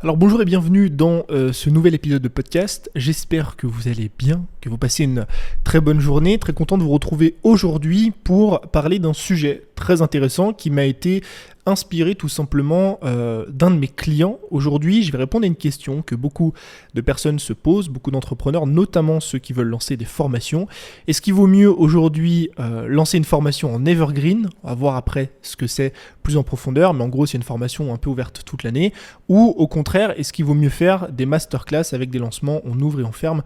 Alors bonjour et bienvenue dans ce nouvel épisode de podcast. J'espère que vous allez bien, que vous passez une très bonne journée. Très content de vous retrouver aujourd'hui pour parler d'un sujet très intéressant qui m'a été inspiré tout simplement d'un de mes clients. Aujourd'hui, je vais répondre à une question que beaucoup de personnes se posent, beaucoup d'entrepreneurs, notamment ceux qui veulent lancer des formations. Est-ce qu'il vaut mieux aujourd'hui lancer une formation en evergreen, on va voir après ce que c'est plus en profondeur, mais en gros c'est une formation un peu ouverte toute l'année, ou au contraire, est-ce qu'il vaut mieux faire des masterclass avec des lancements, on ouvre et on ferme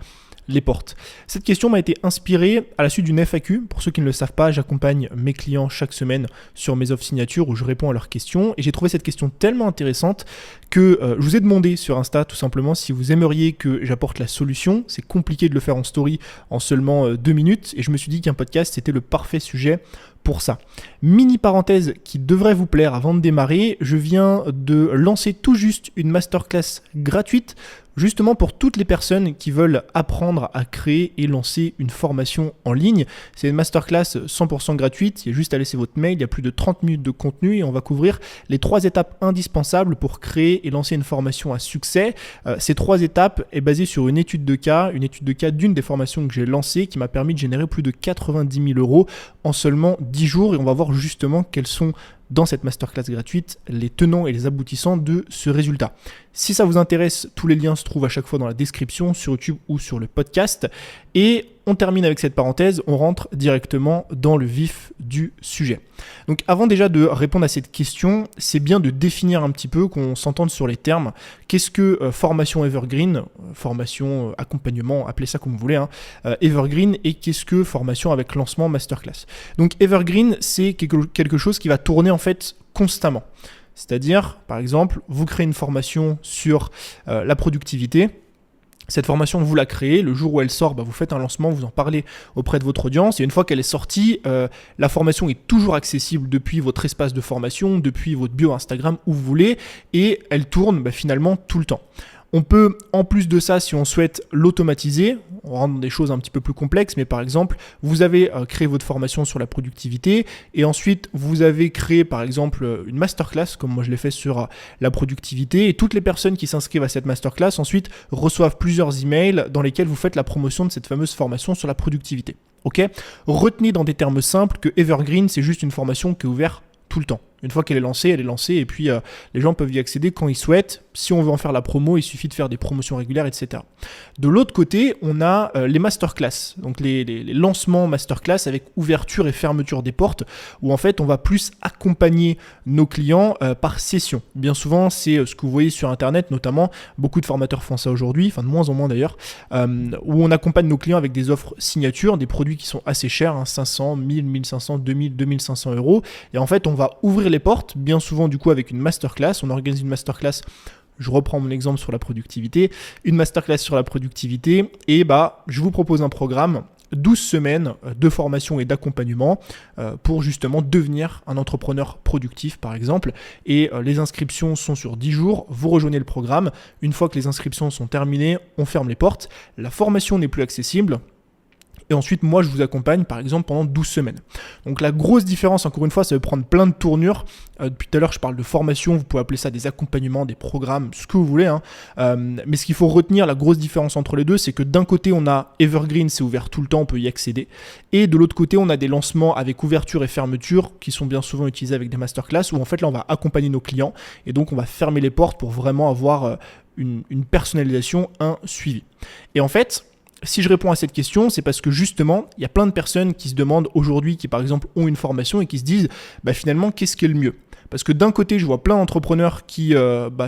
les portes. Cette question m'a été inspirée à la suite d'une FAQ. Pour ceux qui ne le savent pas, j'accompagne mes clients chaque semaine sur mes offres signatures où je réponds à leurs questions. Et j'ai trouvé cette question tellement intéressante que je vous ai demandé sur Insta tout simplement si vous aimeriez que j'apporte la solution. C'est compliqué de le faire en story en seulement 2 minutes. Et je me suis dit qu'un podcast, c'était le parfait sujet pour ça. Mini parenthèse qui devrait vous plaire avant de démarrer, je viens de lancer tout juste une masterclass gratuite justement pour toutes les personnes qui veulent apprendre à créer et lancer une formation en ligne. C'est une masterclass 100% gratuite, il y a juste à laisser votre mail, il y a plus de 30 minutes de contenu et on va couvrir les 3 étapes indispensables pour créer et lancer une formation à succès. Ces 3 étapes est basée sur une étude de cas d'une des formations que j'ai lancées qui m'a permis de générer plus de 90 000 € en seulement 10 jours et on va voir justement quels sont dans cette masterclass gratuite les tenants et les aboutissants de ce résultat. Si ça vous intéresse, tous les liens se trouvent à chaque fois dans la description sur YouTube ou sur le podcast. Et on termine avec cette parenthèse, on rentre directement dans le vif du sujet. Donc avant déjà de répondre à cette question, c'est bien de définir un petit peu, qu'on s'entende sur les termes. Qu'est-ce que formation evergreen, formation accompagnement, appelez ça comme vous voulez, evergreen, et qu'est-ce que formation avec lancement masterclass. Donc evergreen, c'est quelque chose qui va tourner en fait constamment. C'est-à-dire, par exemple, vous créez une formation sur la productivité. Cette formation, vous la créez, le jour où elle sort, vous faites un lancement, vous en parlez auprès de votre audience et une fois qu'elle est sortie, la formation est toujours accessible depuis votre espace de formation, depuis votre bio Instagram, où vous voulez et elle tourne finalement tout le temps. On peut, en plus de ça, si on souhaite l'automatiser, on rentre dans des choses un petit peu plus complexes, mais par exemple, vous avez créé votre formation sur la productivité et ensuite, vous avez créé par exemple une masterclass, comme moi je l'ai fait sur la productivité, et toutes les personnes qui s'inscrivent à cette masterclass ensuite reçoivent plusieurs emails dans lesquels vous faites la promotion de cette fameuse formation sur la productivité. Ok ? Retenez dans des termes simples que Evergreen, c'est juste une formation qui est ouverte tout le temps. Une fois qu'elle est lancée, et puis les gens peuvent y accéder quand ils souhaitent. Si on veut en faire la promo, il suffit de faire des promotions régulières, etc. De l'autre côté, on a les masterclass, donc les lancements masterclass avec ouverture et fermeture des portes, où en fait on va plus accompagner nos clients par session. Bien souvent, c'est ce que vous voyez sur Internet, notamment beaucoup de formateurs font ça aujourd'hui, enfin de moins en moins d'ailleurs, où on accompagne nos clients avec des offres signature, des produits qui sont assez chers, 500, 1000, 1500, 2000, 2500 €. Et en fait, on va ouvrir les portes, bien souvent du coup avec une masterclass. On organise une masterclass, je reprends mon exemple sur la productivité, une masterclass sur la productivité et je vous propose un programme 12 semaines de formation et d'accompagnement pour justement devenir un entrepreneur productif par exemple. Et les inscriptions sont sur 10 jours, vous rejoignez le programme. Une fois que les inscriptions sont terminées, on ferme les portes. La formation n'est plus accessible. Et ensuite, moi, je vous accompagne, par exemple, pendant 12 semaines. Donc, la grosse différence, encore une fois, ça va prendre plein de tournures. Depuis tout à l'heure, je parle de formation. Vous pouvez appeler ça des accompagnements, des programmes, ce que vous voulez. Mais ce qu'il faut retenir, la grosse différence entre les deux, c'est que d'un côté, on a Evergreen, c'est ouvert tout le temps, on peut y accéder. Et de l'autre côté, on a des lancements avec ouverture et fermeture qui sont bien souvent utilisés avec des masterclass où, en fait, là, on va accompagner nos clients. Et donc, on va fermer les portes pour vraiment avoir une personnalisation, un suivi. Et en fait, si je réponds à cette question, c'est parce que justement, il y a plein de personnes qui se demandent aujourd'hui, qui par exemple ont une formation et qui se disent finalement, qu'est-ce qui est le mieux ? Parce que d'un côté, je vois plein d'entrepreneurs qui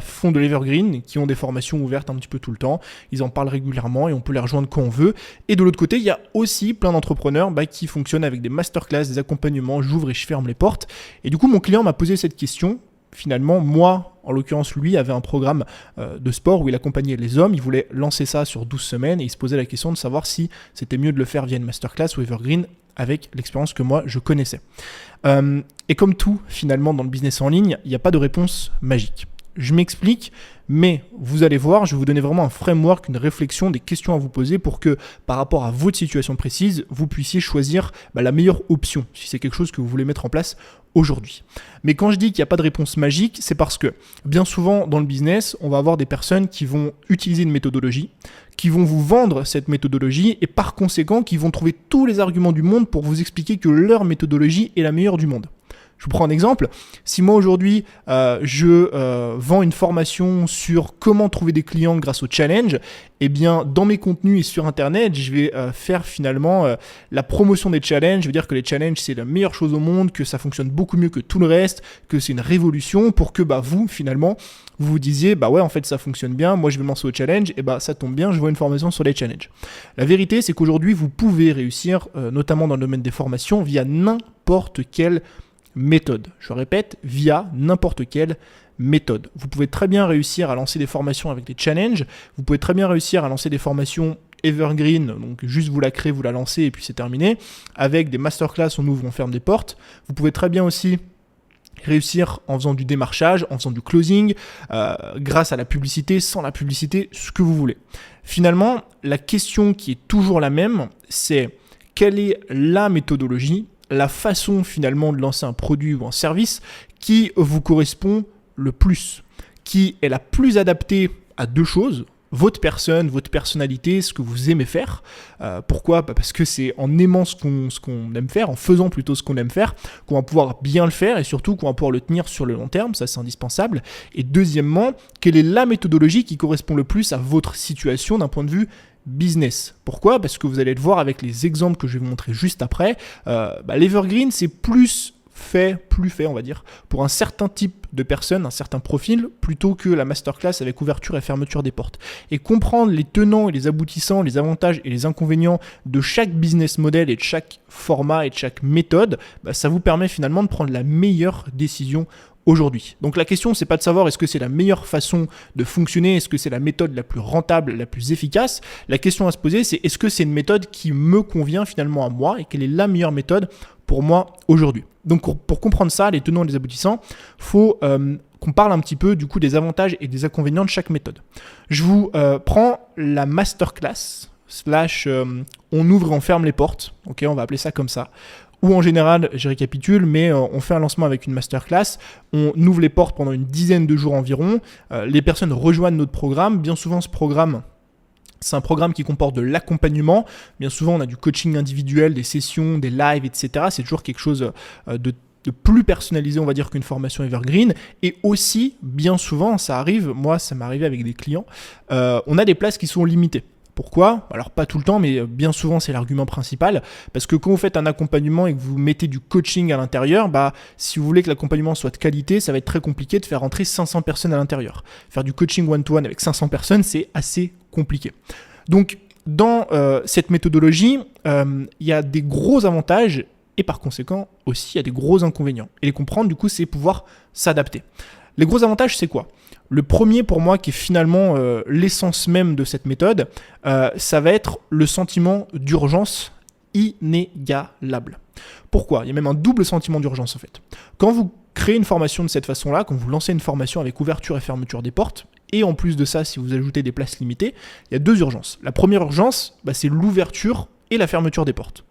font de l'evergreen, qui ont des formations ouvertes un petit peu tout le temps. Ils en parlent régulièrement et on peut les rejoindre quand on veut. Et de l'autre côté, il y a aussi plein d'entrepreneurs qui fonctionnent avec des masterclass, des accompagnements, j'ouvre et je ferme les portes. Et du coup, mon client m'a posé cette question. Finalement, moi, en l'occurrence, lui avait un programme de sport où il accompagnait les hommes. Il voulait lancer ça sur 12 semaines et il se posait la question de savoir si c'était mieux de le faire via une masterclass ou evergreen avec l'expérience que moi, je connaissais. Et comme tout, finalement, dans le business en ligne, il n'y a pas de réponse magique. Je m'explique, mais vous allez voir, je vais vous donner vraiment un framework, une réflexion, des questions à vous poser pour que, par rapport à votre situation précise, vous puissiez choisir la meilleure option, si c'est quelque chose que vous voulez mettre en place aujourd'hui. Mais quand je dis qu'il n'y a pas de réponse magique, c'est parce que bien souvent dans le business, on va avoir des personnes qui vont utiliser une méthodologie, qui vont vous vendre cette méthodologie et par conséquent qui vont trouver tous les arguments du monde pour vous expliquer que leur méthodologie est la meilleure du monde. Je vous prends un exemple. Si moi aujourd'hui je vends une formation sur comment trouver des clients grâce au challenge, eh bien dans mes contenus et sur internet, je vais faire finalement la promotion des challenges. Je veux dire que les challenges c'est la meilleure chose au monde, que ça fonctionne beaucoup mieux que tout le reste, que c'est une révolution pour que vous finalement vous vous disiez ouais en fait ça fonctionne bien, moi je vais me lancer au challenge et ça tombe bien, je vois une formation sur les challenges. La vérité c'est qu'aujourd'hui vous pouvez réussir notamment dans le domaine des formations via n'importe quelle méthode. Je répète, via n'importe quelle méthode. Vous pouvez très bien réussir à lancer des formations avec des challenges, vous pouvez très bien réussir à lancer des formations evergreen, donc juste vous la créez, vous la lancez et puis c'est terminé, avec des masterclass, on ouvre, on ferme des portes. Vous pouvez très bien aussi réussir en faisant du démarchage, en faisant du closing, grâce à la publicité, sans la publicité, ce que vous voulez. Finalement, la question qui est toujours la même, c'est quelle est la méthodologie, la façon finalement de lancer un produit ou un service qui vous correspond le plus, qui est la plus adaptée à deux choses, votre personne, votre personnalité, ce que vous aimez faire. Pourquoi ? Parce que c'est en aimant ce qu'on aime faire, en faisant plutôt ce qu'on aime faire, qu'on va pouvoir bien le faire et surtout qu'on va pouvoir le tenir sur le long terme, ça c'est indispensable. Et deuxièmement, quelle est la méthodologie qui correspond le plus à votre situation d'un point de vue business. Pourquoi ? Parce que vous allez le voir avec les exemples que je vais vous montrer juste après. L'Evergreen, c'est plus fait, on va dire, pour un certain type de personnes, un certain profil, plutôt que la masterclass avec ouverture et fermeture des portes. Et comprendre les tenants et les aboutissants, les avantages et les inconvénients de chaque business model et de chaque format et de chaque méthode, ça vous permet finalement de prendre la meilleure décision aujourd'hui. Donc la question, c'est pas de savoir est-ce que c'est la meilleure façon de fonctionner, est-ce que c'est la méthode la plus rentable, la plus efficace. La question à se poser, c'est est-ce que c'est une méthode qui me convient finalement à moi et quelle est la meilleure méthode pour moi aujourd'hui. Donc pour comprendre ça, les tenants et les aboutissants, faut qu'on parle un petit peu du coup des avantages et des inconvénients de chaque méthode. Je vous prends la masterclass / on ouvre et on ferme les portes, ok, on va appeler ça comme ça. Ou en général, je récapitule, mais on fait un lancement avec une masterclass, on ouvre les portes pendant une dizaine de jours environ, les personnes rejoignent notre programme, bien souvent ce programme, c'est un programme qui comporte de l'accompagnement, bien souvent on a du coaching individuel, des sessions, des lives, etc. C'est toujours quelque chose de plus personnalisé, on va dire, qu'une formation evergreen. Et aussi, bien souvent, ça arrive, moi ça m'est arrivé avec des clients, on a des places qui sont limitées. Pourquoi ? Alors pas tout le temps, mais bien souvent c'est l'argument principal, parce que quand vous faites un accompagnement et que vous mettez du coaching à l'intérieur, si vous voulez que l'accompagnement soit de qualité, ça va être très compliqué de faire rentrer 500 personnes à l'intérieur. Faire du coaching one-to-one avec 500 personnes, c'est assez compliqué. Donc dans cette méthodologie, il y a des gros avantages et par conséquent aussi il y a des gros inconvénients. Et les comprendre du coup, c'est pouvoir s'adapter. Les gros avantages, c'est quoi ? Le premier pour moi, qui est finalement l'essence même de cette méthode, ça va être le sentiment d'urgence inégalable. Pourquoi ? Il y a même un double sentiment d'urgence en fait. Quand vous créez une formation de cette façon-là, quand vous lancez une formation avec ouverture et fermeture des portes, et en plus de ça, si vous ajoutez des places limitées, il y a deux urgences. La première urgence, c'est l'ouverture et la fermeture des portes.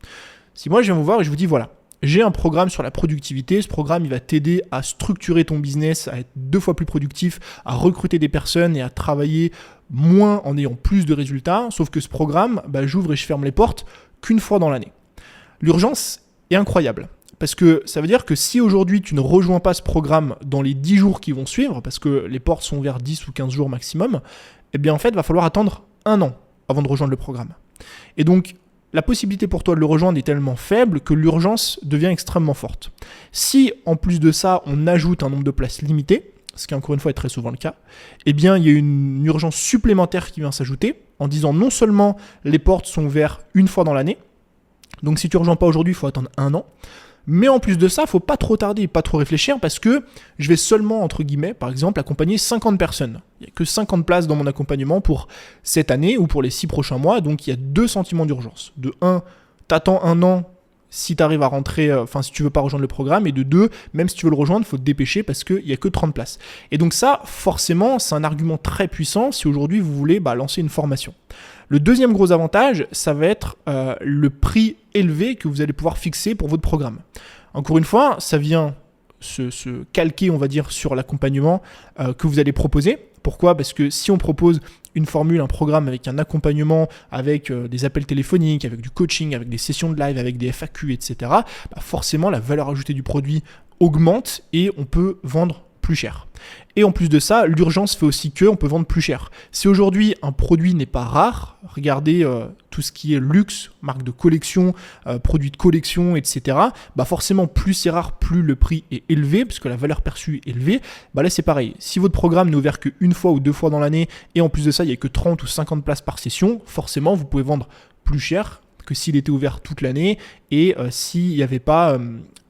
Si moi je viens vous voir et je vous dis voilà, j'ai un programme sur la productivité. Ce programme, il va t'aider à structurer ton business, à être 2 fois plus productif, à recruter des personnes et à travailler moins en ayant plus de résultats. Sauf que ce programme, j'ouvre et je ferme les portes qu'une fois dans l'année. L'urgence est incroyable. Parce que ça veut dire que si aujourd'hui tu ne rejoins pas ce programme dans les 10 jours qui vont suivre, parce que les portes sont ouvertes 10 ou 15 jours maximum, eh bien en fait, il va falloir attendre 1 an avant de rejoindre le programme. Et donc, la possibilité pour toi de le rejoindre est tellement faible que l'urgence devient extrêmement forte. Si, en plus de ça, on ajoute un nombre de places limité, ce qui encore une fois est très souvent le cas, eh bien, il y a une urgence supplémentaire qui vient s'ajouter en disant non seulement les portes sont ouvertes une fois dans l'année, donc si tu ne rejoins pas aujourd'hui, il faut attendre 1 an, mais en plus de ça, il ne faut pas trop tarder, pas trop réfléchir parce que je vais seulement, entre guillemets, par exemple, accompagner 50 personnes. Il n'y a que 50 places dans mon accompagnement pour cette année ou pour les 6 prochains mois, donc il y a 2 sentiments d'urgence. De 1, t'attends 1 an si tu arrives à rentrer, si tu veux pas rejoindre le programme, et de 2, même si tu veux le rejoindre, il faut te dépêcher parce qu'il n'y a que 30 places. Et donc ça, forcément, c'est un argument très puissant si aujourd'hui vous voulez lancer une formation. Le deuxième gros avantage, ça va être le prix élevé que vous allez pouvoir fixer pour votre programme. Encore une fois, ça vient se calquer, on va dire, sur l'accompagnement que vous allez proposer. Pourquoi ? Parce que si on propose une formule, un programme avec un accompagnement, avec des appels téléphoniques, avec du coaching, avec des sessions de live, avec des FAQ, etc., forcément la valeur ajoutée du produit augmente et on peut vendre plus cher. Et en plus de ça, l'urgence fait aussi qu'on peut vendre plus cher. Si aujourd'hui un produit n'est pas rare, regardez tout ce qui est luxe, marque de collection, produits de collection, etc. Forcément, plus c'est rare, plus le prix est élevé, parce que la valeur perçue est élevée. Là, c'est pareil. Si votre programme n'est ouvert qu'une fois ou 2 fois dans l'année, et en plus de ça, il n'y a que 30 ou 50 places par session, forcément, vous pouvez vendre plus cher que s'il était ouvert toute l'année et s'il n'y avait pas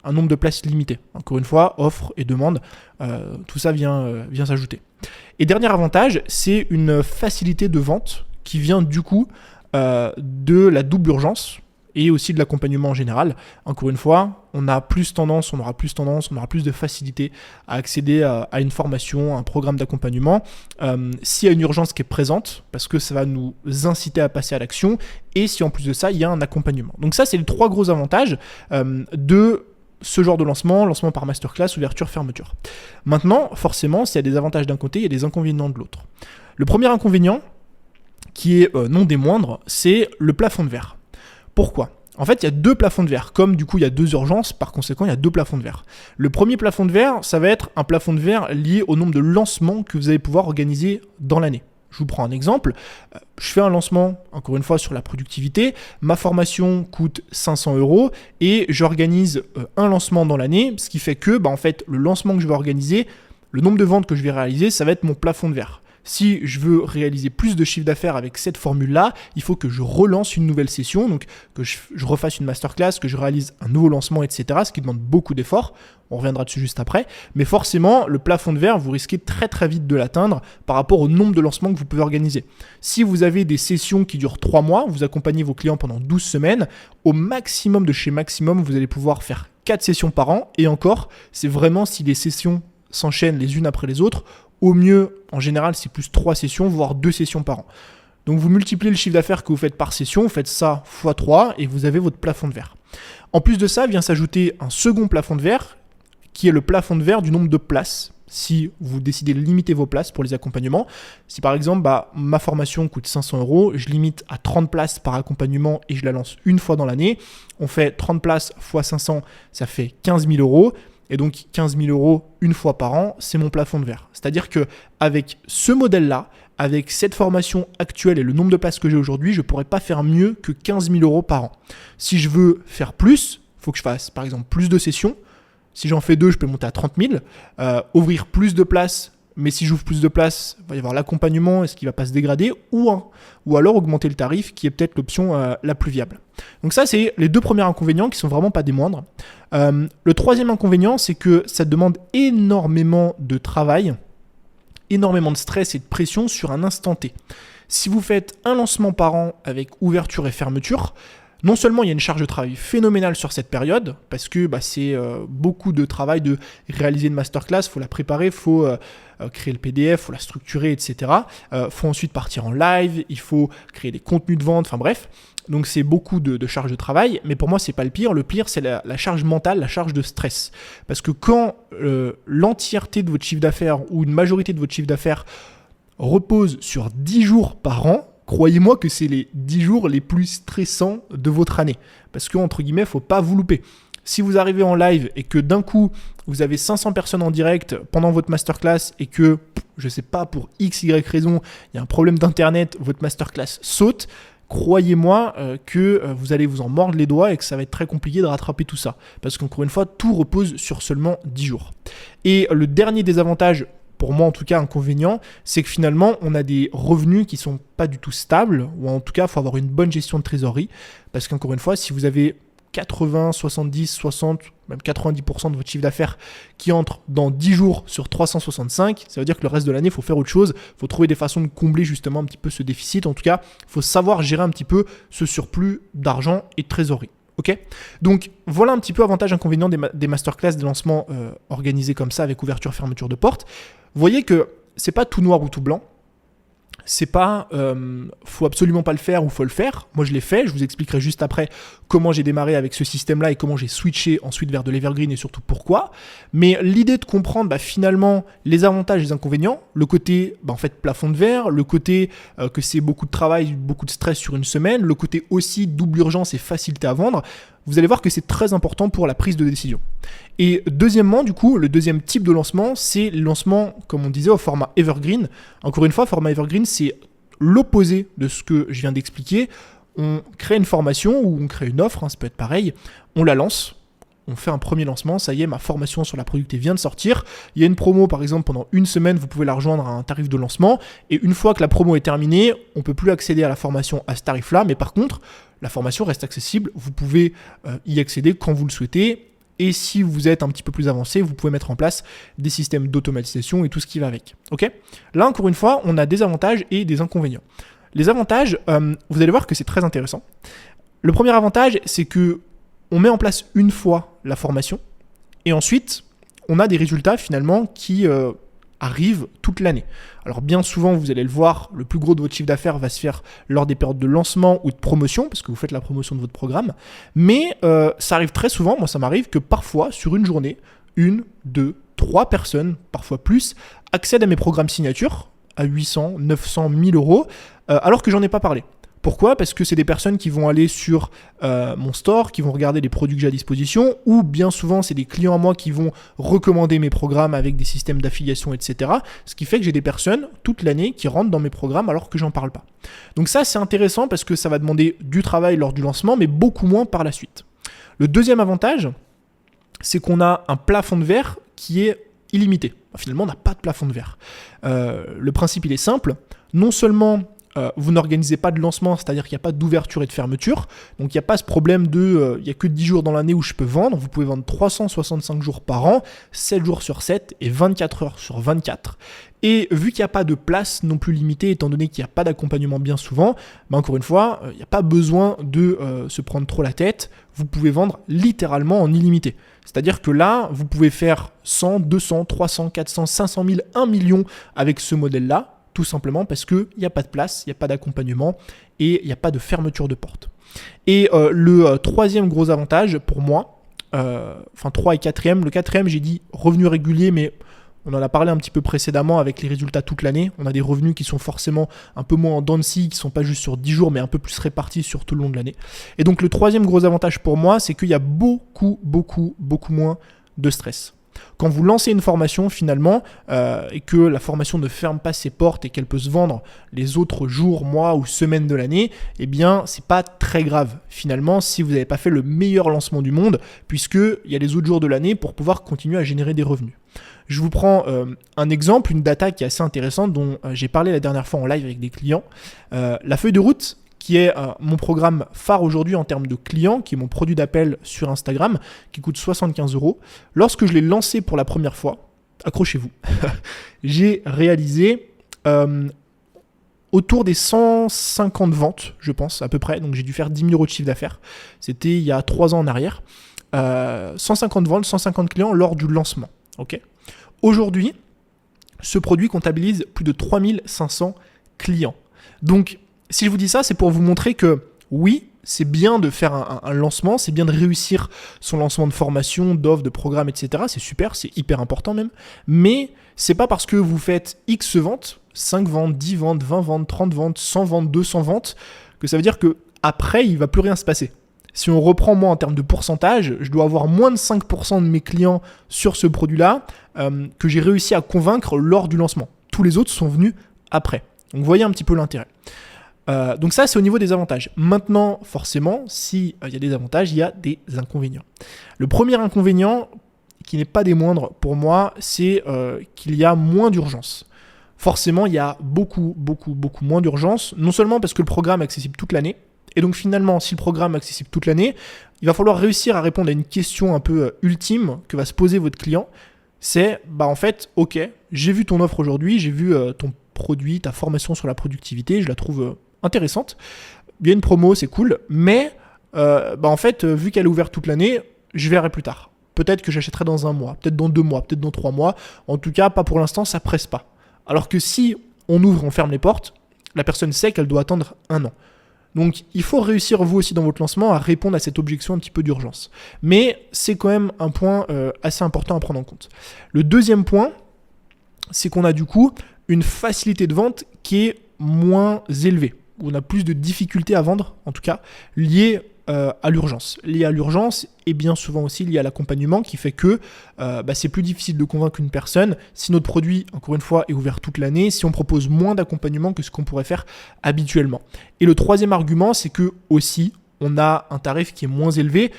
un nombre de places limité. Encore une fois, offre et demande, tout ça vient s'ajouter. Et dernier avantage, c'est une facilité de vente qui vient du coup de la double urgence et aussi de l'accompagnement en général. Encore une fois, on aura plus de facilité à accéder à une formation, à un programme d'accompagnement, s'il y a une urgence qui est présente, parce que ça va nous inciter à passer à l'action, et si en plus de ça, il y a un accompagnement. Donc ça, c'est les 3 gros avantages de ce genre de lancement par masterclass, ouverture, fermeture. Maintenant, forcément, s'il y a des avantages d'un côté, il y a des inconvénients de l'autre. Le premier inconvénient, qui est non des moindres, c'est le plafond de verre. Pourquoi ? En fait, il y a 2 plafonds de verre. Comme du coup, il y a 2 urgences, par conséquent, il y a 2 plafonds de verre. Le premier plafond de verre, ça va être un plafond de verre lié au nombre de lancements que vous allez pouvoir organiser dans l'année. Je vous prends un exemple. Je fais un lancement, encore une fois, sur la productivité. Ma formation coûte 500 € et j'organise un lancement dans l'année, ce qui fait que, en fait, le lancement que je vais organiser, le nombre de ventes que je vais réaliser, ça va être mon plafond de verre. Si je veux réaliser plus de chiffre d'affaires avec cette formule-là, il faut que je relance une nouvelle session, donc que je refasse une masterclass, que je réalise un nouveau lancement, etc., ce qui demande beaucoup d'efforts. On reviendra dessus juste après. Mais forcément, le plafond de verre, vous risquez très très vite de l'atteindre par rapport au nombre de lancements que vous pouvez organiser. Si vous avez des sessions qui durent 3 mois, vous accompagnez vos clients pendant 12 semaines, au maximum de chez maximum, vous allez pouvoir faire 4 sessions par an. Et encore, c'est vraiment si les sessions s'enchaînent les unes après les autres. Au mieux, en général, c'est plus 3 sessions, voire 2 sessions par an. Donc vous multipliez le chiffre d'affaires que vous faites par session, vous faites ça x 3 et vous avez votre plafond de verre. En plus de ça, vient s'ajouter un second plafond de verre qui est le plafond de verre du nombre de places. Si vous décidez de limiter vos places pour les accompagnements, si par exemple ma formation coûte 500 €, je limite à 30 places par accompagnement et je la lance une fois dans l'année, on fait 30 places x 500, ça fait 15 000 €. Et donc 15 000 € une fois par an, c'est mon plafond de verre. C'est-à-dire qu'avec ce modèle-là, avec cette formation actuelle et le nombre de places que j'ai aujourd'hui, je ne pourrais pas faire mieux que 15 000 € par an. Si je veux faire plus, il faut que je fasse par exemple plus de sessions. Si j'en fais 2, je peux monter à 30 000. Ouvrir plus de places, mais si j'ouvre plus de places, il va y avoir l'accompagnement, est-ce qu'il ne va pas se dégrader ou alors augmenter le tarif, qui est peut-être l'option la plus viable. Donc ça, c'est les 2 premiers inconvénients qui ne sont vraiment pas des moindres. Le troisième inconvénient, c'est que ça demande énormément de travail, énormément de stress et de pression sur un instant T. Si vous faites un lancement par an avec ouverture et fermeture, non seulement il y a une charge de travail phénoménale sur cette période, parce que c'est beaucoup de travail de réaliser une masterclass, il faut la préparer, il faut créer le PDF, il faut la structurer, etc. Il faut ensuite partir en live, il faut créer des contenus de vente, enfin bref. Donc c'est beaucoup de charge de travail, mais pour moi c'est pas le pire. Le pire c'est la charge mentale, la charge de stress. Parce que quand l'entièreté de votre chiffre d'affaires ou une majorité de votre chiffre d'affaires repose sur 10 jours par an, croyez-moi que c'est les 10 jours les plus stressants de votre année. Parce que, entre guillemets, il ne faut pas vous louper. Si vous arrivez en live et que d'un coup, vous avez 500 personnes en direct pendant votre masterclass et que, je ne sais pas, pour X, Y raison, il y a un problème d'internet, votre masterclass saute, croyez-moi que vous allez vous en mordre les doigts et que ça va être très compliqué de rattraper tout ça. Parce qu'encore une fois, tout repose sur seulement 10 jours. Et le dernier désavantage, pour moi en tout cas inconvénient, c'est que finalement on a des revenus qui sont pas du tout stables, ou en tout cas il faut avoir une bonne gestion de trésorerie, parce qu'encore une fois, si vous avez 80, 70, 60, même 90% de votre chiffre d'affaires qui entre dans 10 jours sur 365, ça veut dire que le reste de l'année, il faut faire autre chose, il faut trouver des façons de combler justement un petit peu ce déficit, en tout cas il faut savoir gérer un petit peu ce surplus d'argent et de trésorerie. Ok, donc voilà un petit peu avantage inconvénient des masterclass, des lancements organisés comme ça avec ouverture fermeture de porte. Vous voyez que c'est pas tout noir ou tout blanc. c'est pas faut absolument pas le faire ou faut le faire. Moi je l'ai fait, je vous expliquerai juste après comment j'ai démarré avec ce système là et comment j'ai switché ensuite vers de l'Evergreen et surtout pourquoi. Mais l'idée de comprendre finalement les avantages et les inconvénients, le côté en fait plafond de verre, le côté que c'est beaucoup de travail, beaucoup de stress sur une semaine, le côté aussi double urgence et facilité à vendre, vous allez voir que c'est très important pour la prise de décision. Et deuxièmement, du coup, le deuxième type de lancement, c'est le lancement, comme on disait, au format Evergreen. Encore une fois, format Evergreen, c'est l'opposé de ce que je viens d'expliquer. On crée une formation ou on crée une offre, ça peut être pareil, on la lance. On fait un premier lancement, ça y est, ma formation sur la productivité vient de sortir. Il y a une promo, par exemple, pendant une semaine, vous pouvez la rejoindre à un tarif de lancement. Et une fois que la promo est terminée, on ne peut plus accéder à la formation à ce tarif-là. Mais par contre, la formation reste accessible. Vous pouvez y accéder quand vous le souhaitez. Et si vous êtes un petit peu plus avancé, vous pouvez mettre en place des systèmes d'automatisation et tout ce qui va avec. Okay ? Là, encore une fois, on a des avantages et des inconvénients. Les avantages, vous allez voir que c'est très intéressant. Le premier avantage, c'est que on met en place une fois la formation et ensuite, on a des résultats finalement qui arrivent toute l'année. Alors bien souvent, vous allez le voir, le plus gros de votre chiffre d'affaires va se faire lors des périodes de lancement ou de promotion, parce que vous faites la promotion de votre programme. Mais ça arrive très souvent, moi ça m'arrive, que parfois, sur une journée, 1, 2, 3 personnes, parfois plus, accèdent à mes programmes signature à 800, 900, 1000 euros, alors que j'en ai pas parlé. Pourquoi ? Parce que c'est des personnes qui vont aller sur mon store, qui vont regarder les produits que j'ai à disposition, ou bien souvent c'est des clients à moi qui vont recommander mes programmes avec des systèmes d'affiliation, etc. Ce qui fait que j'ai des personnes toute l'année qui rentrent dans mes programmes alors que j'en parle pas. Donc ça c'est intéressant parce que ça va demander du travail lors du lancement, mais beaucoup moins par la suite. Le deuxième avantage, c'est qu'on a un plafond de verre qui est illimité. Finalement, on n'a pas de plafond de verre. Le principe il est simple. Non seulement vous n'organisez pas de lancement, c'est-à-dire qu'il n'y a pas d'ouverture et de fermeture. Donc il n'y a pas ce problème de il n'y a que 10 jours dans l'année où je peux vendre. Vous pouvez vendre 365 jours par an, 7 jours sur 7 et 24 heures sur 24. Et vu qu'il n'y a pas de place non plus limitée, étant donné qu'il n'y a pas d'accompagnement bien souvent, encore une fois, il n'y a pas besoin de se prendre trop la tête. Vous pouvez vendre littéralement en illimité. C'est-à-dire que là, vous pouvez faire 100, 200, 300, 400, 500 000, 1 million avec ce modèle-là. Tout simplement parce qu'il n'y a pas de place, il n'y a pas d'accompagnement et il n'y a pas de fermeture de porte. Et le troisième gros avantage pour moi, 3 et 4e, le 4e j'ai dit revenu régulier, mais on en a parlé un petit peu précédemment avec les résultats toute l'année. On a des revenus qui sont forcément un peu moins en dents de scie, qui ne sont pas juste sur 10 jours, mais un peu plus répartis sur tout le long de l'année. Et donc le troisième gros avantage pour moi, c'est qu'il y a beaucoup moins de stress. Quand vous lancez une formation finalement et que la formation ne ferme pas ses portes et qu'elle peut se vendre les autres jours, mois ou semaines de l'année, eh bien c'est pas très grave finalement si vous n'avez pas fait le meilleur lancement du monde puisqu'il y a les autres jours de l'année pour pouvoir continuer à générer des revenus. Je vous prends un exemple, une data qui est assez intéressante dont j'ai parlé la dernière fois en live avec des clients. La feuille de route qui est mon programme phare aujourd'hui en termes de clients, qui est mon produit d'appel sur Instagram, qui coûte 75 €. Lorsque je l'ai lancé pour la première fois, accrochez-vous, j'ai réalisé autour des 150 ventes, je pense, à peu près. Donc j'ai dû faire 10 000 € de chiffre d'affaires. C'était il y a 3 ans en arrière. 150 ventes, 150 clients lors du lancement. Okay. Aujourd'hui, ce produit comptabilise plus de 3500 clients. Donc, si je vous dis ça, c'est pour vous montrer que oui, c'est bien de faire un lancement, c'est bien de réussir son lancement de formation, d'offres, de programmes, etc. C'est super, c'est hyper important même. Mais c'est pas parce que vous faites X ventes, 5 ventes, 10 ventes, 20 ventes, 30 ventes, 100 ventes, 200 ventes, que ça veut dire qu'après, il ne va plus rien se passer. Si on reprend moi en termes de pourcentage, je dois avoir moins de 5% de mes clients sur ce produit-là que j'ai réussi à convaincre lors du lancement. Tous les autres sont venus après. Donc vous voyez un petit peu l'intérêt. Donc ça, c'est au niveau des avantages. Maintenant, forcément, s'il y a des avantages, il y a des inconvénients. Le premier inconvénient, qui n'est pas des moindres pour moi, c'est qu'il y a moins d'urgence. Forcément, il y a beaucoup moins d'urgence, non seulement parce que le programme est accessible toute l'année, et donc finalement, si le programme est accessible toute l'année, il va falloir réussir à répondre à une question un peu ultime que va se poser votre client. C'est, en fait, ok, j'ai vu ton offre aujourd'hui, j'ai vu ton produit, ta formation sur la productivité, je la trouve intéressante. Il y a une promo, c'est cool, mais en fait, vu qu'elle est ouverte toute l'année, je verrai plus tard. Peut-être que j'achèterai dans 1 mois, peut-être dans 2 mois, peut-être dans 3 mois. En tout cas, pas pour l'instant, ça presse pas. Alors que si on ouvre, on ferme les portes, la personne sait qu'elle doit attendre 1 an. Donc il faut réussir vous aussi dans votre lancement à répondre à cette objection un petit peu d'urgence. Mais c'est quand même un point assez important à prendre en compte. Le deuxième point, c'est qu'on a du coup une facilité de vente qui est moins élevée. On a plus de difficultés à vendre, en tout cas, liées à l'urgence. Liées à l'urgence et bien souvent aussi liées à l'accompagnement qui fait que c'est plus difficile de convaincre une personne si notre produit, encore une fois, est ouvert toute l'année, si on propose moins d'accompagnement que ce qu'on pourrait faire habituellement. Et le troisième argument, c'est que aussi, on a un tarif qui est moins élevé.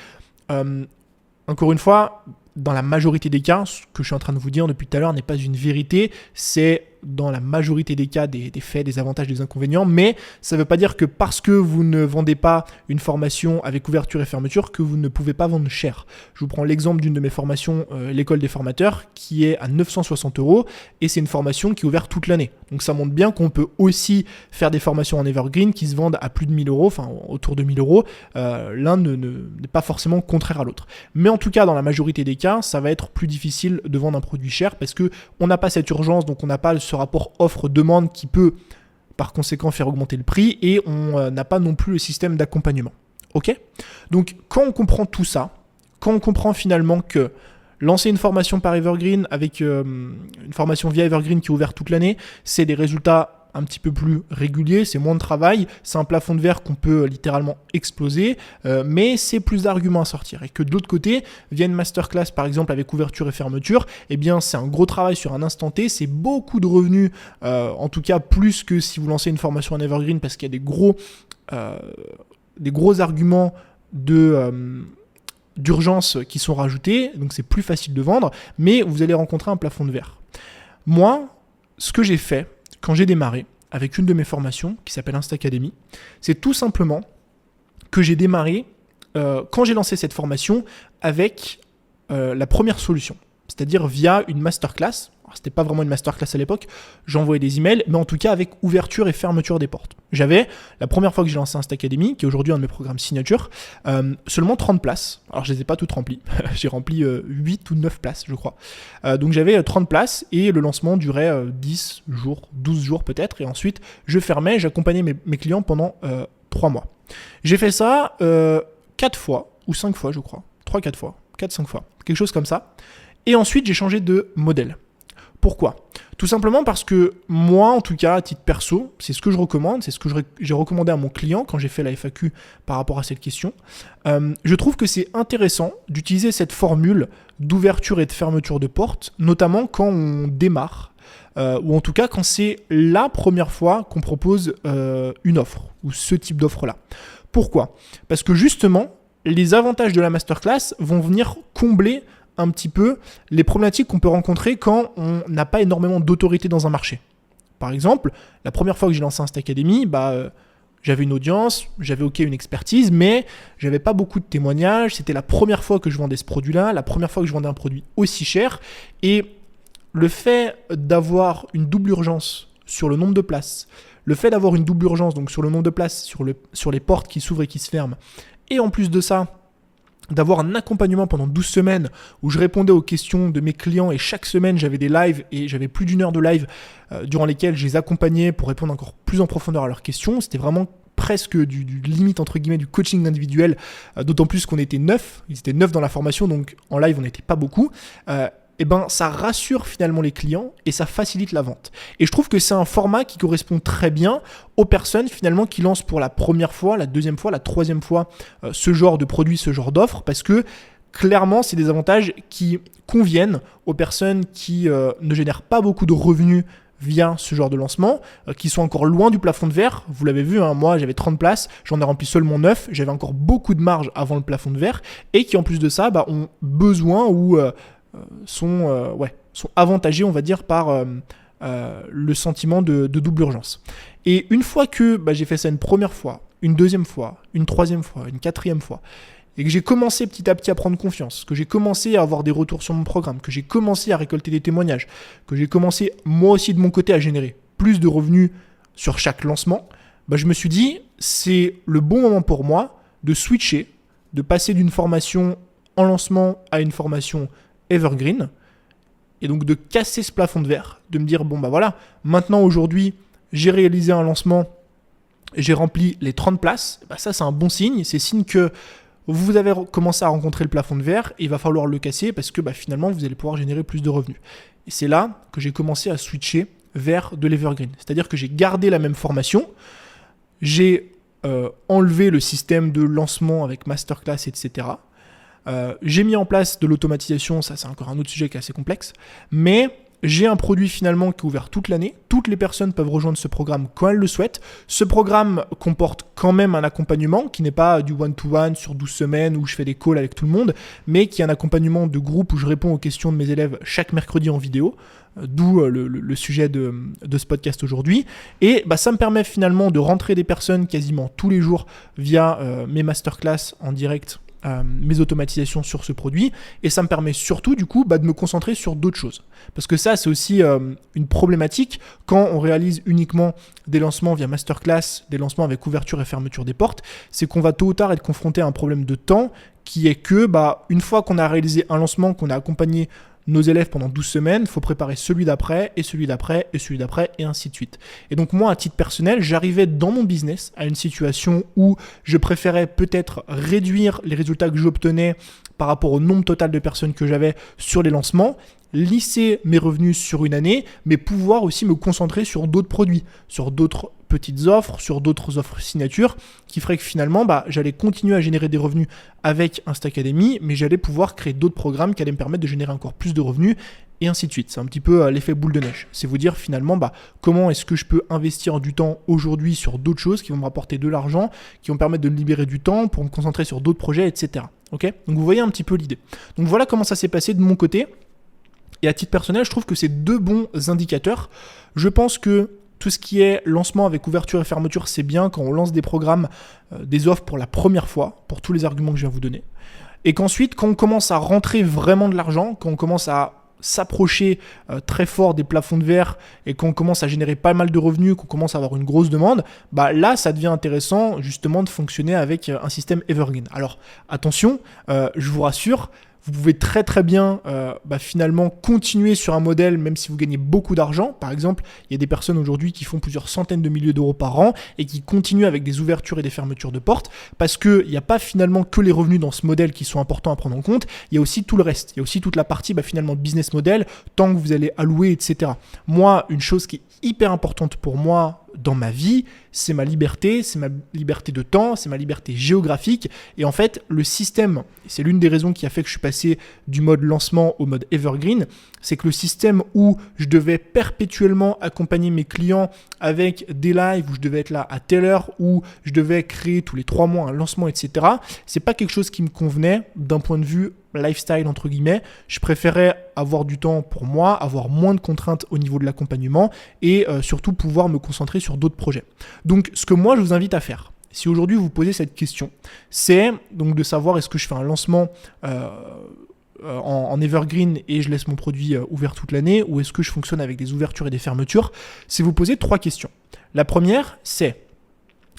Encore une fois, dans la majorité des cas, ce que je suis en train de vous dire depuis tout à l'heure n'est pas une vérité, c'est dans la majorité des cas des faits, des avantages, des inconvénients, mais ça ne veut pas dire que parce que vous ne vendez pas une formation avec ouverture et fermeture que vous ne pouvez pas vendre cher. Je vous prends l'exemple d'une de mes formations, l'école des formateurs, qui est à 960 € et c'est une formation qui est ouverte toute l'année. Donc ça montre bien qu'on peut aussi faire des formations en evergreen qui se vendent à plus de 1000 €, enfin autour de 1000 €. L'un n'est pas forcément contraire à l'autre. Mais en tout cas, dans la majorité des cas, ça va être plus difficile de vendre un produit cher parce qu'on n'a pas cette urgence, donc on n'a pas ce rapport offre-demande qui peut par conséquent faire augmenter le prix et on n'a pas non plus le système d'accompagnement. Ok ? Donc quand on comprend tout ça, quand on comprend finalement que lancer une formation par Evergreen avec une formation via Evergreen qui est ouverte toute l'année, c'est des résultats un petit peu plus régulier, c'est moins de travail, c'est un plafond de verre qu'on peut littéralement exploser, mais c'est plus d'arguments à sortir. Et que de l'autre côté, via une masterclass par exemple avec ouverture et fermeture, eh bien c'est un gros travail sur un instant T, c'est beaucoup de revenus, en tout cas plus que si vous lancez une formation en evergreen parce qu'il y a des gros arguments d'urgence qui sont rajoutés, donc c'est plus facile de vendre, mais vous allez rencontrer un plafond de verre. Moi, ce que j'ai fait, quand j'ai démarré avec une de mes formations qui s'appelle Insta Academy, c'est tout simplement que j'ai démarré quand j'ai lancé cette formation avec la première solution, c'est-à-dire via une masterclass. Alors, c'était pas vraiment une masterclass à l'époque, j'envoyais des emails, mais en tout cas avec ouverture et fermeture des portes. J'avais, la première fois que j'ai lancé Insta Academy, qui est aujourd'hui un de mes programmes signature, seulement 30 places. Alors je les ai pas toutes remplies, j'ai rempli 8 ou 9 places je crois. Donc j'avais 30 places et le lancement durait 10 jours, 12 jours peut-être, et ensuite je fermais, j'accompagnais mes clients pendant 3 mois. J'ai fait ça 4 fois, ou 5 fois je crois, 3-4 fois, 4-5 fois, quelque chose comme ça. Et ensuite j'ai changé de modèle. Pourquoi ? Tout simplement parce que moi, en tout cas, à titre perso, c'est ce que je recommande, c'est ce que j'ai recommandé à mon client quand j'ai fait la FAQ par rapport à cette question. Je trouve que c'est intéressant d'utiliser cette formule d'ouverture et de fermeture de porte, notamment quand on démarre, ou en tout cas quand c'est la première fois qu'on propose une offre, ou ce type d'offre-là. Pourquoi ? Parce que justement, les avantages de la masterclass vont venir combler un petit peu les problématiques qu'on peut rencontrer quand on n'a pas énormément d'autorité dans un marché. Par exemple, la première fois que j'ai lancé Insta Academy, j'avais une audience, j'avais une expertise, mais j'avais pas beaucoup de témoignages. C'était la première fois que je vendais ce produit-là, la première fois que je vendais un produit aussi cher. Et le fait d'avoir une double urgence sur le nombre de places, le fait d'avoir une double urgence donc sur le nombre de places, sur les portes qui s'ouvrent et qui se ferment, et en plus de ça, d'avoir un accompagnement pendant 12 semaines où je répondais aux questions de mes clients et chaque semaine j'avais des lives et j'avais plus d'1 heure de live durant lesquels je les accompagnais pour répondre encore plus en profondeur à leurs questions. C'était vraiment presque du limite entre guillemets du coaching individuel, d'autant plus qu'on était 9, ils étaient 9 dans la formation, donc en live on n'était pas beaucoup. Ça rassure finalement les clients et ça facilite la vente. Et je trouve que c'est un format qui correspond très bien aux personnes finalement qui lancent pour la première fois, la deuxième fois, la troisième fois ce genre de produit, ce genre d'offre, parce que clairement c'est des avantages qui conviennent aux personnes qui ne génèrent pas beaucoup de revenus via ce genre de lancement, qui sont encore loin du plafond de verre. Vous l'avez vu, moi j'avais 30 places, j'en ai rempli seulement 9, j'avais encore beaucoup de marge avant le plafond de verre, et qui en plus de ça ont besoin ou sont avantagés, on va dire, par le sentiment de double urgence. Et une fois que j'ai fait ça une première fois, une deuxième fois, une troisième fois, une quatrième fois, et que j'ai commencé petit à petit à prendre confiance, que j'ai commencé à avoir des retours sur mon programme, que j'ai commencé à récolter des témoignages, que j'ai commencé moi aussi de mon côté à générer plus de revenus sur chaque lancement, je me suis dit c'est le bon moment pour moi de switcher, de passer d'une formation en lancement à une formation evergreen, et donc de casser ce plafond de verre, de me dire maintenant aujourd'hui j'ai réalisé un lancement, j'ai rempli les 30 places, bah ça c'est un bon signe, c'est signe que vous avez commencé à rencontrer le plafond de verre et il va falloir le casser parce que finalement vous allez pouvoir générer plus de revenus. Et c'est là que j'ai commencé à switcher vers de l'Evergreen. C'est-à-dire que j'ai gardé la même formation, j'ai enlevé le système de lancement avec masterclass, etc. J'ai mis en place de l'automatisation, ça c'est encore un autre sujet qui est assez complexe, mais j'ai un produit finalement qui est ouvert toute l'année. Toutes les personnes peuvent rejoindre ce programme quand elles le souhaitent. Ce programme comporte quand même un accompagnement qui n'est pas du one-to-one sur 12 semaines où je fais des calls avec tout le monde, mais qui est un accompagnement de groupe où je réponds aux questions de mes élèves chaque mercredi en vidéo. D'où le sujet de ce podcast aujourd'hui. Et ça me permet finalement de rentrer des personnes quasiment tous les jours via mes masterclass en direct, mes automatisations sur ce produit, et ça me permet surtout du coup de me concentrer sur d'autres choses, parce que ça c'est aussi une problématique quand on réalise uniquement des lancements via masterclass, des lancements avec ouverture et fermeture des portes, c'est qu'on va tôt ou tard être confronté à un problème de temps qui est que une fois qu'on a réalisé un lancement, qu'on a accompagné nos élèves pendant 12 semaines, il faut préparer celui d'après, et celui d'après, et celui d'après, et ainsi de suite. Et donc moi, à titre personnel, j'arrivais dans mon business à une situation où je préférais peut-être réduire les résultats que j'obtenais par rapport au nombre total de personnes que j'avais sur les lancements, lisser mes revenus sur une année, mais pouvoir aussi me concentrer sur d'autres produits, sur d'autres petites offres, sur d'autres offres signature, qui ferait que finalement, j'allais continuer à générer des revenus avec Instacademy, mais j'allais pouvoir créer d'autres programmes qui allaient me permettre de générer encore plus de revenus, et ainsi de suite. C'est un petit peu l'effet boule de neige. C'est vous dire finalement, comment est-ce que je peux investir du temps aujourd'hui sur d'autres choses qui vont me rapporter de l'argent, qui vont me permettre de me libérer du temps pour me concentrer sur d'autres projets, etc. Okay, donc vous voyez un petit peu l'idée. Donc voilà comment ça s'est passé de mon côté. Et à titre personnel, je trouve que c'est deux bons indicateurs. Je pense que tout ce qui est lancement avec ouverture et fermeture, c'est bien quand on lance des programmes, des offres pour la première fois, pour tous les arguments que je viens vous donner. Et qu'ensuite, quand on commence à rentrer vraiment de l'argent, quand on commence à s'approcher très fort des plafonds de verre et qu'on commence à générer pas mal de revenus, qu'on commence à avoir une grosse demande, là, ça devient intéressant justement de fonctionner avec un système Evergreen. Alors, attention, je vous rassure, vous pouvez très très bien finalement continuer sur un modèle même si vous gagnez beaucoup d'argent. Par exemple, il y a des personnes aujourd'hui qui font plusieurs centaines de milliers d'euros par an et qui continuent avec des ouvertures et des fermetures de portes parce qu'il n'y a pas finalement que les revenus dans ce modèle qui sont importants à prendre en compte, il y a aussi tout le reste. Il y a aussi toute la partie finalement business model, tant que vous allez allouer, etc. Moi, une chose qui est hyper importante pour moi dans ma vie, c'est ma liberté de temps, c'est ma liberté géographique. Et en fait, le système, c'est l'une des raisons qui a fait que je suis passé du mode lancement au mode Evergreen, c'est que le système où je devais perpétuellement accompagner mes clients avec des lives, où je devais être là à telle heure, où je devais créer tous les 3 mois un lancement, etc., c'est pas quelque chose qui me convenait d'un point de vue lifestyle entre guillemets. Je préférais avoir du temps pour moi, avoir moins de contraintes au niveau de l'accompagnement et surtout pouvoir me concentrer sur d'autres projets. Donc ce que moi je vous invite à faire, si aujourd'hui vous posez cette question, c'est donc de savoir est-ce que je fais un lancement en Evergreen et je laisse mon produit ouvert toute l'année ou est-ce que je fonctionne avec des ouvertures et des fermetures, c'est vous poser 3 questions. La première, c'est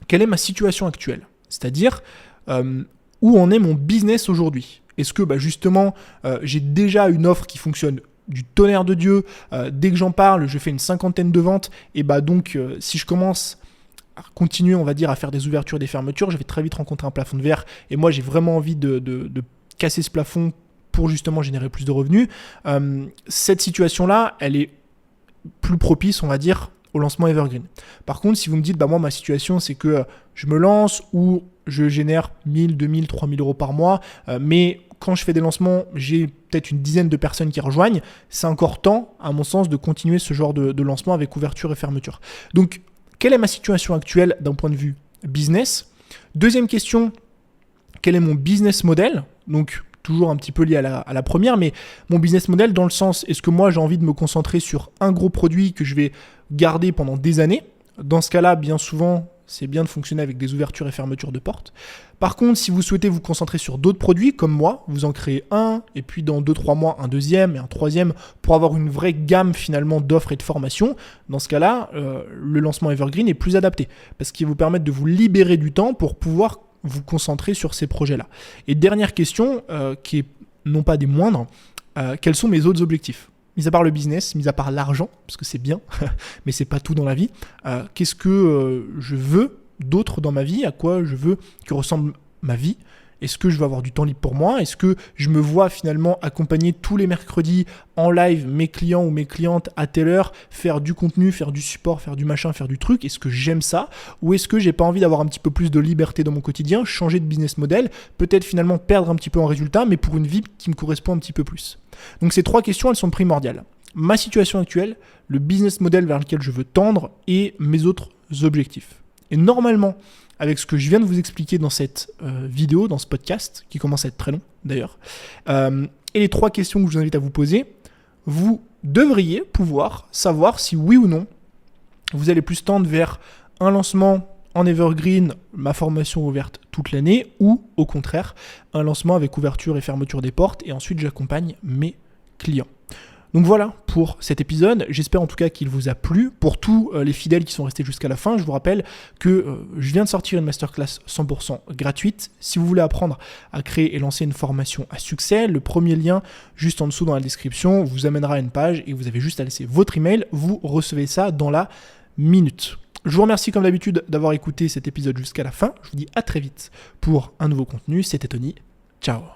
quelle est ma situation actuelle ? C'est-à-dire où en est mon business aujourd'hui ? Est-ce que justement j'ai déjà une offre qui fonctionne du tonnerre de Dieu, dès que j'en parle, je fais une 50aine de ventes et donc si je commence à continuer, on va dire, à faire des ouvertures et des fermetures, je vais très vite rencontrer un plafond de verre et moi j'ai vraiment envie de casser ce plafond pour justement générer plus de revenus. Cette situation-là, elle est plus propice, on va dire, au lancement Evergreen. Par contre, si vous me dites, moi, ma situation, c'est que je me lance ou je génère 1000, 2000, 3000 euros par mois, mais quand je fais des lancements, j'ai peut-être une dizaine de personnes qui rejoignent, c'est encore temps, à mon sens, de continuer ce genre de lancement avec ouverture et fermeture. Donc, quelle est ma situation actuelle d'un point de vue business ? Deuxième question, quel est mon business model ? Donc, toujours un petit peu lié à la première, mais mon business model dans le sens, est-ce que moi j'ai envie de me concentrer sur un gros produit que je vais garder pendant des années ? Dans ce cas-là, bien souvent, c'est bien de fonctionner avec des ouvertures et fermetures de portes. Par contre, si vous souhaitez vous concentrer sur d'autres produits, comme moi, vous en créez un, et puis dans 2-3 mois, un deuxième et un troisième, pour avoir une vraie gamme finalement d'offres et de formations, dans ce cas-là, le lancement Evergreen est plus adapté, parce qu'il va vous permettre de vous libérer du temps pour pouvoir vous concentrer sur ces projets-là. Et dernière question, qui est non pas des moindres, quels sont mes autres objectifs ? mis à part le business, mis à part l'argent, parce que c'est bien, mais c'est pas tout dans la vie, qu'est-ce que je veux d'autre dans ma vie, à quoi je veux que ressemble ma vie. Est-ce que je veux avoir du temps libre pour moi? Est-ce que je me vois finalement accompagner tous les mercredis en live mes clients ou mes clientes à telle heure, faire du contenu, faire du support, faire du machin, faire du truc? Est-ce que j'aime ça? Ou est-ce que j'ai pas envie d'avoir un petit peu plus de liberté dans mon quotidien, changer de business model, peut-être finalement perdre un petit peu en résultat, mais pour une vie qui me correspond un petit peu plus? Donc ces 3 questions, elles sont primordiales. Ma situation actuelle, le business model vers lequel je veux tendre et mes autres objectifs. Et normalement, avec ce que je viens de vous expliquer dans cette vidéo, dans ce podcast, qui commence à être très long d'ailleurs, et les 3 questions que je vous invite à vous poser, vous devriez pouvoir savoir si oui ou non, vous allez plus tendre vers un lancement en evergreen, ma formation ouverte toute l'année, ou au contraire, un lancement avec ouverture et fermeture des portes, et ensuite j'accompagne mes clients. Donc voilà pour cet épisode, j'espère en tout cas qu'il vous a plu. Pour tous les fidèles qui sont restés jusqu'à la fin, je vous rappelle que je viens de sortir une masterclass 100% gratuite. Si vous voulez apprendre à créer et lancer une formation à succès, le premier lien juste en dessous dans la description vous amènera à une page et vous avez juste à laisser votre email, vous recevez ça dans la minute. Je vous remercie comme d'habitude d'avoir écouté cet épisode jusqu'à la fin. Je vous dis à très vite pour un nouveau contenu. C'était Tony. Ciao.